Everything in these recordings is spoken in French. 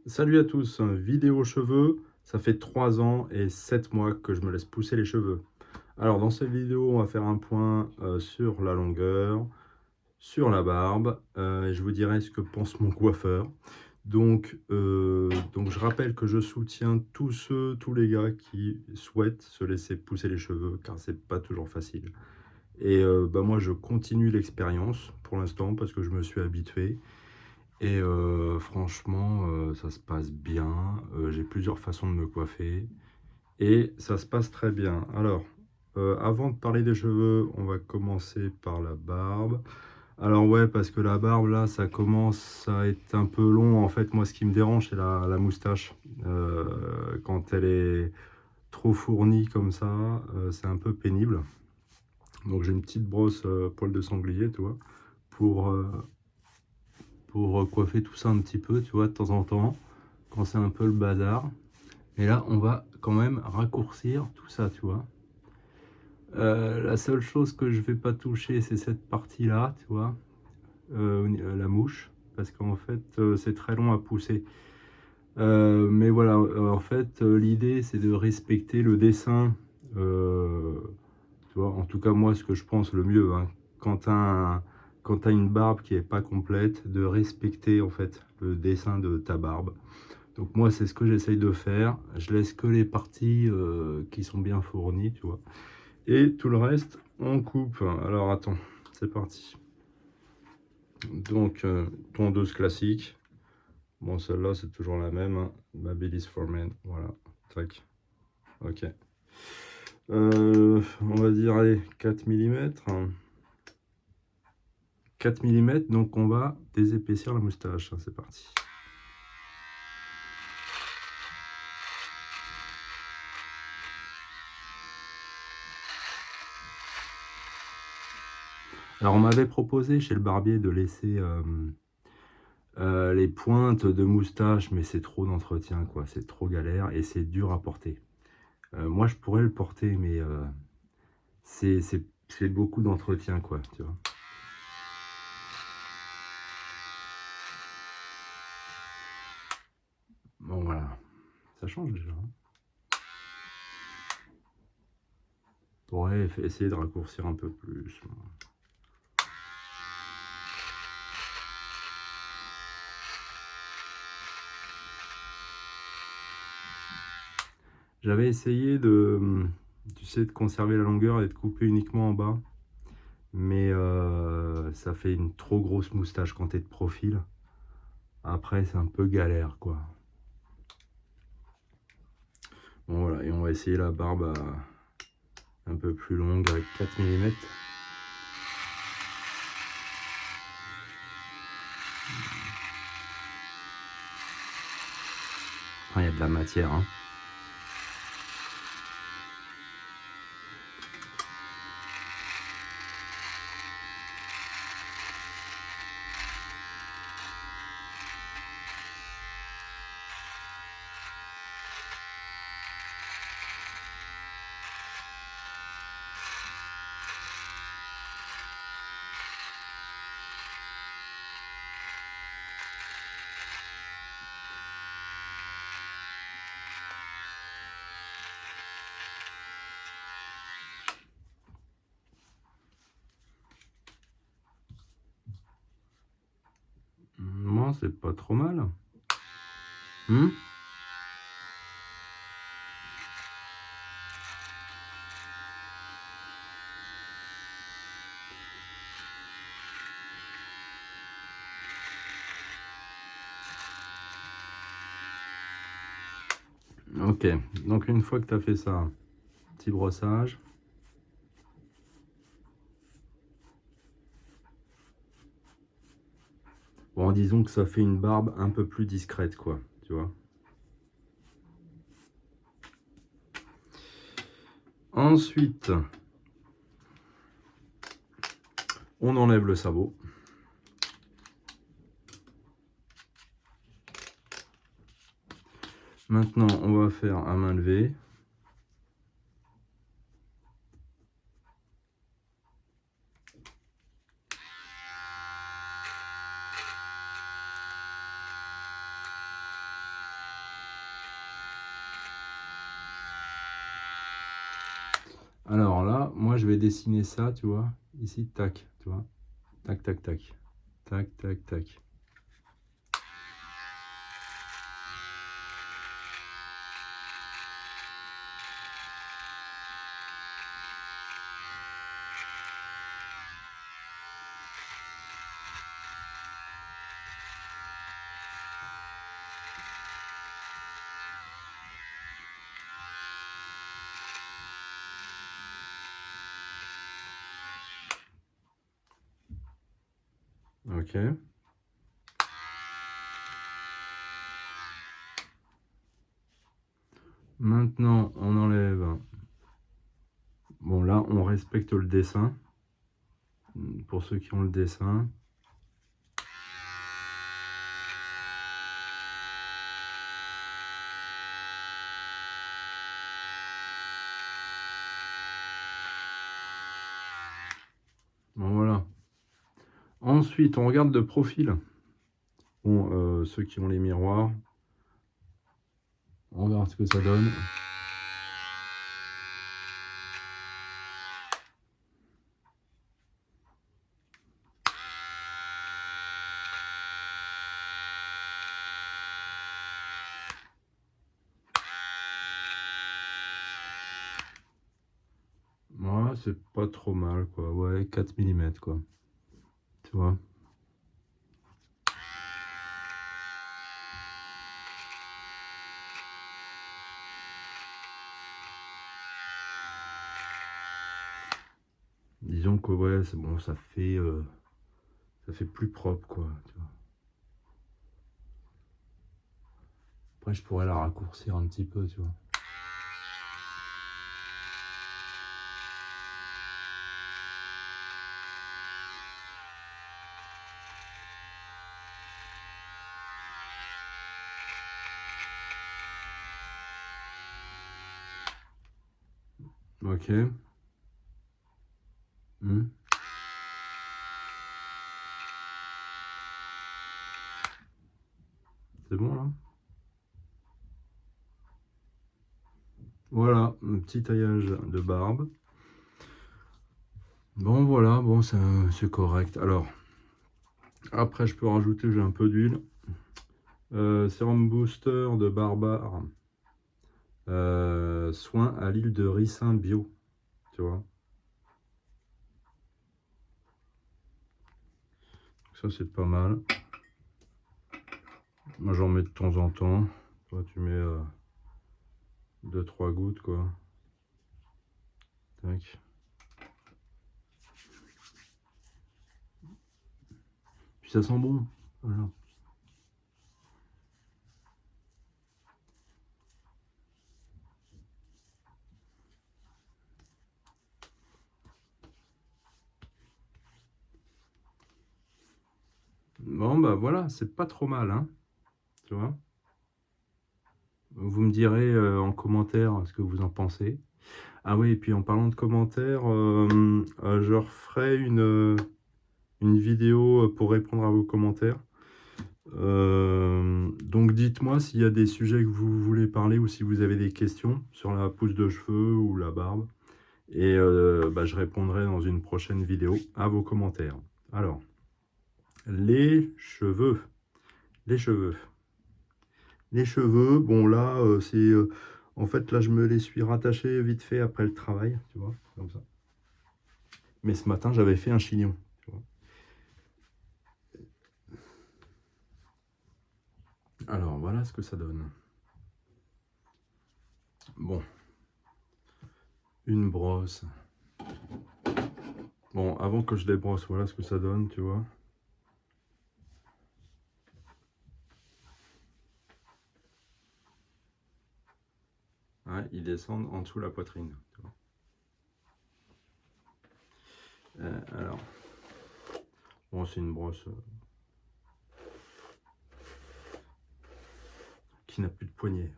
Salut à tous, vidéo cheveux, ça fait 3 ans et 7 mois que je me laisse pousser les cheveux. Alors dans cette vidéo, on va faire un point sur la longueur, sur la barbe, et je vous dirai ce que pense mon coiffeur. Donc je rappelle que je soutiens tous les gars qui souhaitent se laisser pousser les cheveux, car c'est pas toujours facile. Et moi je continue l'expérience pour l'instant parce que je me suis habitué. Et franchement, ça se passe bien. J'ai plusieurs façons de me coiffer et ça se passe très bien. Alors, avant de parler des cheveux, on va commencer par la barbe. Alors ouais, parce que la barbe, là, ça commence à être un peu long. En fait, moi, ce qui me dérange, c'est la moustache. Quand elle est trop fournie comme ça, c'est un peu pénible. Donc j'ai une petite brosse poil de sanglier, tu vois, pour, euh, pour coiffer tout ça un petit peu, tu vois, de temps en temps, quand c'est un peu le bazar. Et là, on va quand même raccourcir tout ça, tu vois. La seule chose que je vais pas toucher, c'est cette partie-là, tu vois, la mouche, parce qu'en fait, c'est très long à pousser. Mais voilà, en fait, l'idée, c'est de respecter le dessin, euh, tu vois, en tout cas, moi, ce que je pense le mieux, hein, quand tu as, quand t'as une barbe qui est pas complète, de respecter, en fait, le dessin de ta barbe. Donc moi, c'est ce que j'essaye de faire. Je laisse que les parties qui sont bien fournies, tu vois. Et tout le reste, on coupe. Alors attends, c'est parti. Donc, tondeuse classique. Bon, celle-là, c'est toujours la même, hein. Babyliss for Men. Voilà. Tac. Ok. On va dire, allez, 4 mm. 4 mm, donc on va désépaissir la moustache. C'est parti. Alors, on m'avait proposé chez le barbier de laisser les pointes de moustache, mais c'est trop d'entretien, quoi. C'est trop galère et c'est dur à porter. Moi, je pourrais le porter, mais c'est beaucoup d'entretien, quoi, tu vois. Bon, voilà. Ça change déjà, hein. On pourrait essayer de raccourcir un peu plus. J'avais essayé de, tu sais, de conserver la longueur et de couper uniquement en bas. Mais ça fait une trop grosse moustache quand t'es de profil. Après, c'est un peu galère, quoi. Bon, voilà. Et on va essayer la barbe un peu plus longue avec 4 mm. Enfin, il y a de la matière, hein. Non, c'est pas trop mal. Hmm. Ok, donc une fois que tu as fait ça, petit brossage. Bon, disons que ça fait une barbe un peu plus discrète, quoi, tu vois. Ensuite, on enlève le sabot. Maintenant, on va faire à main levée. Alors là, moi, je vais dessiner ça, tu vois. Ici, tac, tu vois. Tac, tac, tac. Tac, tac, tac. Ok. Maintenant, on enlève. Bon, là, on respecte le dessin. Pour ceux qui ont le dessin. Bon, voilà. Ensuite, on regarde de profil. Bon, ceux qui ont les miroirs. On va voir ce que ça donne. Voilà, c'est pas trop mal, quoi. Ouais, 4 mm, quoi. Tu vois. Disons que ouais, c'est bon, ça fait plus propre, quoi. Tu vois. Après, je pourrais la raccourcir un petit peu, tu vois. Ok. C'est bon, là? Voilà, un petit taillage de barbe. Bon, voilà, bon, c'est correct. Alors, après, je peux rajouter, j'ai un peu d'huile. Sérum booster de Barbare. Soin à l'huile de ricin bio. Tu vois. Ça, c'est pas mal. Moi, j'en mets de temps en temps. Toi, tu mets 2-3 gouttes, quoi. Tac. Puis ça sent bon. Voilà. Bon, bah voilà, c'est pas trop mal, hein. Tu vois. Vous me direz en commentaire ce que vous en pensez. Ah oui, et puis en parlant de commentaires, je referai une vidéo pour répondre à vos commentaires. Donc dites-moi s'il y a des sujets que vous voulez parler ou si vous avez des questions sur la pousse de cheveux ou la barbe. Et bah, je répondrai dans une prochaine vidéo à vos commentaires. Alors, les cheveux. Les cheveux. Les cheveux, bon là, c'est... en fait, là, je me les suis rattachés vite fait après le travail, tu vois, comme ça. Mais ce matin, j'avais fait un chignon, tu vois. Alors, voilà ce que ça donne. Bon. Une brosse. Bon, avant que je les brosse, voilà ce que ça donne, tu vois. Ouais, ils descendent en dessous de la poitrine. Tu vois. Alors, bon, c'est une brosse qui n'a plus de poignée.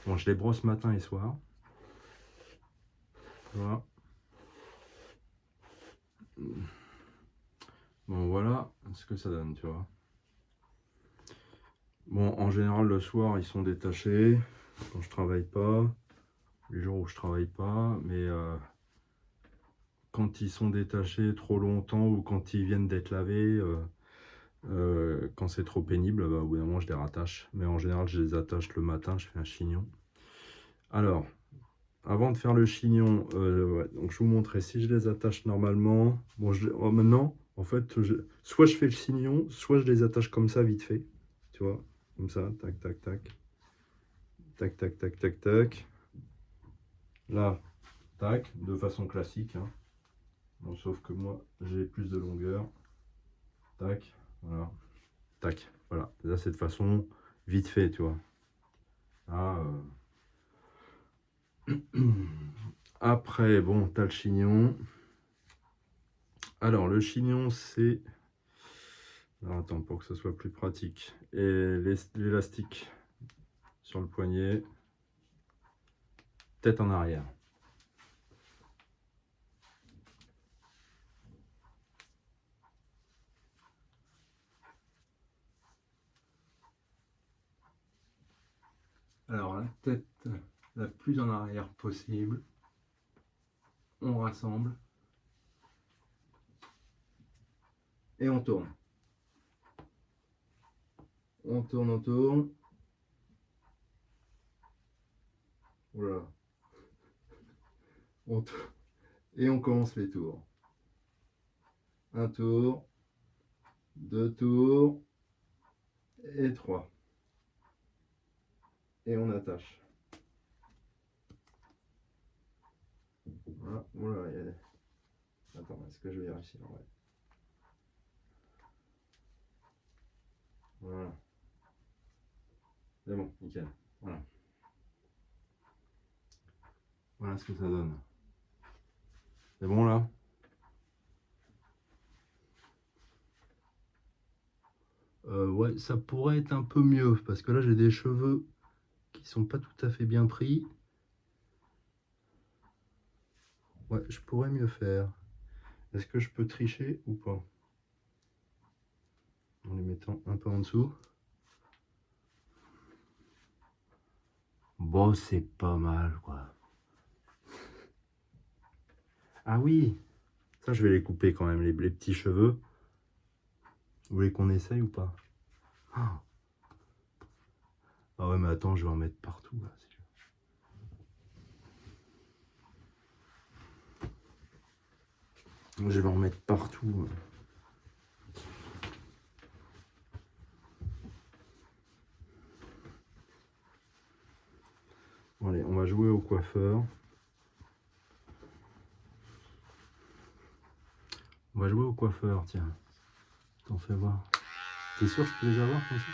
Bon, je les brosse matin et soir. Voilà. Bon, voilà ce que ça donne, tu vois. Bon, en général, le soir, ils sont détachés. quand je travaille pas, les jours où je travaille pas, mais quand ils sont détachés trop longtemps ou quand ils viennent d'être lavés, quand c'est trop pénible, bah, au bout d'un moment je les rattache. Mais en général je les attache le matin, je fais un chignon. Alors, avant de faire le chignon, ouais, donc je vous montrerai si je les attache normalement. Bon, maintenant, en fait, soit je fais le chignon, soit je les attache comme ça, vite fait. Tu vois, comme ça, tac, tac, tac. Tac, tac, tac, tac, tac. Là, tac, de façon classique. Hein. Bon, sauf que moi, j'ai plus de longueur. Tac, voilà. Tac, voilà. Là, c'est de façon vite fait, tu vois. Là, après, bon, t'as le chignon. Alors, le chignon, c'est... Alors, attends, pour que ce soit plus pratique. Et l'élastique sur le poignet. Tête en arrière. Alors, la tête la plus en arrière possible. On rassemble. Et on tourne. On tourne, on tourne. Voilà. Et on commence les tours. Un tour, deux tours et trois. Et on attache. Voilà, voilà. Attends, est-ce que je vais vérifier? Ouais. Voilà. C'est bon, nickel. Voilà. Voilà ce que ça donne. C'est bon là? Ouais, ça pourrait être un peu mieux parce que là j'ai des cheveux qui sont pas tout à fait bien pris. Ouais, je pourrais mieux faire. Est-ce que je peux tricher ou pas? En les mettant un peu en dessous. Bon, c'est pas mal quoi. Ah oui, ça je vais les couper quand même, les petits cheveux. Vous voulez qu'on essaye ou pas? Ah ouais, mais attends, je vais en mettre partout là. Je vais en mettre partout. Bon, allez, on va jouer au coiffeur. On va jouer au coiffeur, tiens. T'en fais voir. T'es sûr que je peux les avoir comme ça?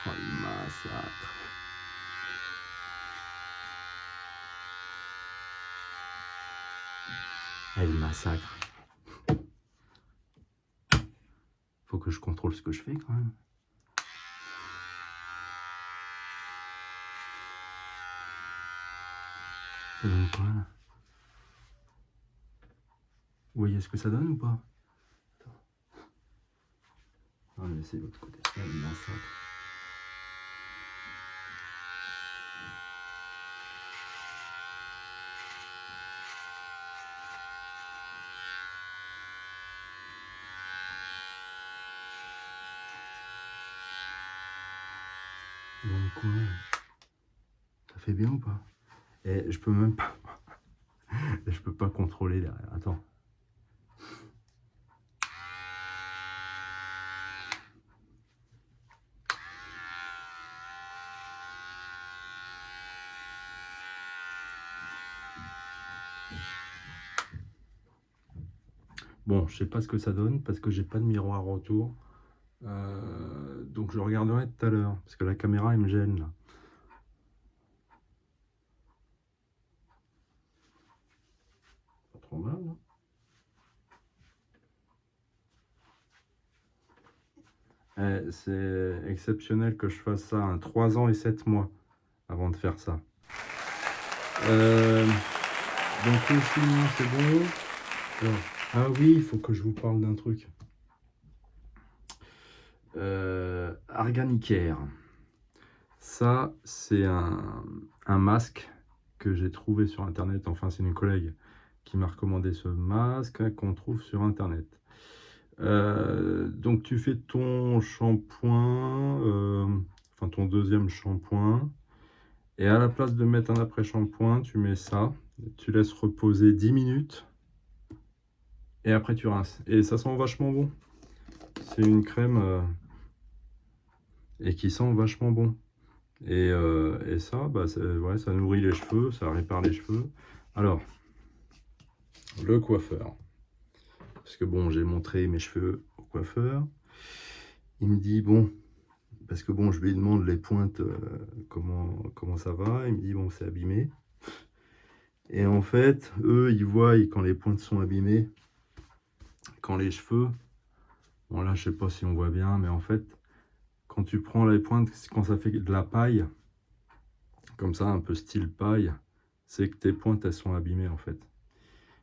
Oh, le massacre. Eh, le massacre. Faut que je contrôle ce que je fais quand même. Ça donne quoi là? Vous voyez ce que ça donne ou pas? Attends. On va laisser l'autre côté. Ah, le massacre. Donc quoi? Ça fait bien ou pas? Et je peux même pas. Je peux pas contrôler derrière. Attends. Bon, je sais pas ce que ça donne parce que j'ai pas de miroir autour. Donc je regarderai tout à l'heure parce que la caméra elle me gêne là. Pas trop mal, hein. C'est exceptionnel que je fasse ça, hein, 3 ans et 7 mois avant de faire ça. Donc le chignon c'est bon. Alors, ah oui, il faut que je vous parle d'un truc. Arganicare. Ça, c'est un masque que j'ai trouvé sur internet. Enfin, c'est une collègue qui m'a recommandé ce masque, hein, qu'on trouve sur internet. Donc tu fais ton shampoing, enfin ton deuxième shampoing, et à la place de mettre un après-shampoing, tu mets ça, tu laisses reposer 10 minutes, et après tu rinces. Et ça sent vachement bon. C'est une crème et qui sent vachement bon. Et ça, bah, ouais, ça nourrit les cheveux, ça répare les cheveux. Alors, le coiffeur. Parce que bon, j'ai montré mes cheveux au coiffeur. Il me dit, bon, parce que bon, je lui demande les pointes, comment ça va. Il me dit, bon, c'est abîmé. Et en fait, eux, ils voient quand les pointes sont abîmées, quand les cheveux, bon là, je sais pas si on voit bien, mais en fait, quand tu prends les pointes, quand ça fait de la paille, comme ça, un peu style paille, c'est que tes pointes, elles sont abîmées, en fait.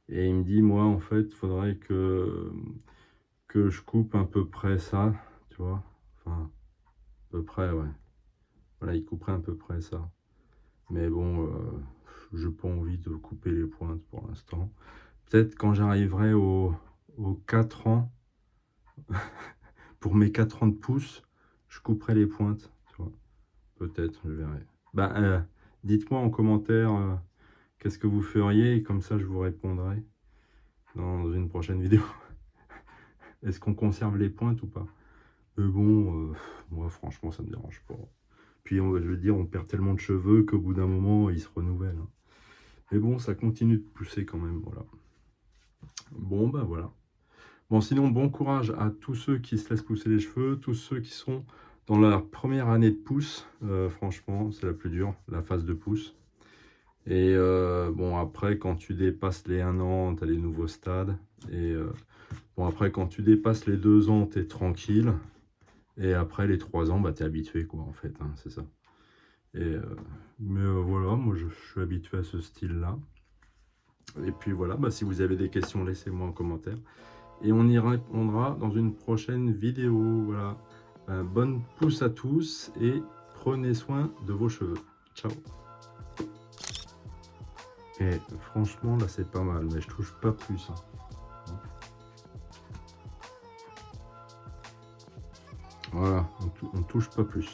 Et il me dit, moi, en fait, il faudrait que je coupe à peu près ça, tu vois. Enfin, à peu près, ouais. Voilà, il couperait à peu près ça. Mais bon, j'ai pas envie de couper les pointes pour l'instant. Peut-être quand j'arriverai aux 4 ans, pour mes 4 ans de pouce, je couperai les pointes, tu vois. Peut-être, je verrai. Bah, dites-moi en commentaire qu'est-ce que vous feriez, et comme ça je vous répondrai dans une prochaine vidéo. Est-ce qu'on conserve les pointes ou pas? Mais bon, moi franchement ça me dérange pas. Puis je veux dire, on perd tellement de cheveux qu'au bout d'un moment ils se renouvellent, hein. Mais bon, ça continue de pousser quand même, voilà. Bon, ben voilà. Bon, sinon, bon courage à tous ceux qui se laissent pousser les cheveux, tous ceux qui sont dans leur première année de pouce. Franchement, c'est la plus dure, la phase de pouce. Et bon, après, quand tu dépasses les 1 an, tu as les nouveaux stades. Et bon, après, quand tu dépasses les 2 ans, tu es tranquille. Et après, les 3 ans, bah, tu es habitué, quoi, en fait, hein, c'est ça. Et, mais voilà, moi, je suis habitué à ce style-là. Et puis voilà, bah, si vous avez des questions, laissez-moi en commentaire. Et on y répondra dans une prochaine vidéo. Voilà. Bonne pousse à tous et prenez soin de vos cheveux. Ciao. Et franchement, là, c'est pas mal, mais je touche pas plus, hein. Voilà, on touche pas plus.